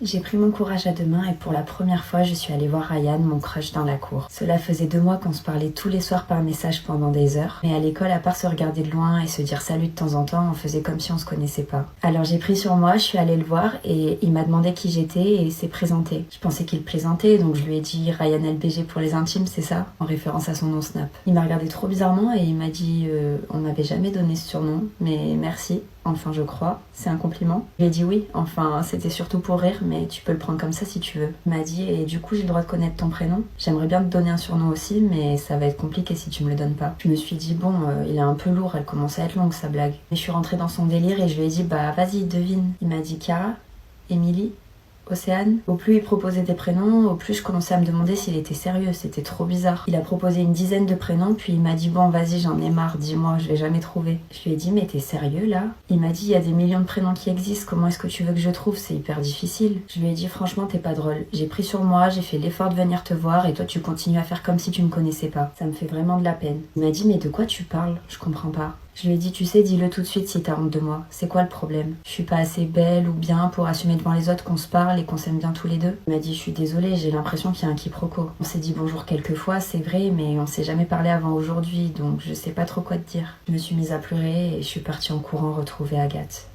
J'ai pris mon courage à deux mains et pour la première fois, je suis allée voir Ryan, mon crush, dans la cour. Cela faisait 2 mois qu'on se parlait tous les soirs par message pendant des heures. Mais à l'école, à part se regarder de loin et se dire salut de temps en temps, on faisait comme si on se connaissait pas. Alors j'ai pris sur moi, je suis allée le voir et il m'a demandé qui j'étais et s'est présenté. Je pensais qu'il plaisantait, donc je lui ai dit Ryan LBG pour les intimes, c'est ça? En référence à son nom Snap. Il m'a regardé trop bizarrement et il m'a dit on m'avait jamais donné ce surnom, mais merci. Enfin, je crois. C'est un compliment. Je lui ai dit oui. Enfin, c'était surtout pour rire, mais tu peux le prendre comme ça si tu veux. Il m'a dit, et du coup, j'ai le droit de connaître ton prénom. J'aimerais bien te donner un surnom aussi, mais ça va être compliqué si tu me le donnes pas. Je me suis dit, bon, il est un peu lourd, elle commence à être longue, sa blague. Mais je suis rentrée dans son délire et je lui ai dit, bah, vas-y, devine. Il m'a dit Cara, Émilie, Océane. Au plus il proposait des prénoms, au plus je commençais à me demander s'il était sérieux, c'était trop bizarre. Il a proposé une dizaine de prénoms, puis il m'a dit bon vas-y j'en ai marre, dis-moi, je vais jamais trouver. Je lui ai dit mais t'es sérieux là? Il m'a dit il y a des millions de prénoms qui existent, comment est-ce que tu veux que je trouve? C'est hyper difficile. Je lui ai dit franchement t'es pas drôle, j'ai pris sur moi, j'ai fait l'effort de venir te voir et toi tu continues à faire comme si tu me connaissais pas. Ça me fait vraiment de la peine. Il m'a dit mais de quoi tu parles? Je comprends pas. Je lui ai dit, tu sais, dis-le tout de suite si t'as honte de moi. C'est quoi le problème? Je suis pas assez belle ou bien pour assumer devant les autres qu'on se parle et qu'on s'aime bien tous les deux? Il m'a dit, je suis désolée, j'ai l'impression qu'il y a un quiproquo. On s'est dit bonjour quelques fois, c'est vrai, mais on s'est jamais parlé avant aujourd'hui, donc je sais pas trop quoi te dire. Je me suis mise à pleurer et je suis partie en courant retrouver Agathe.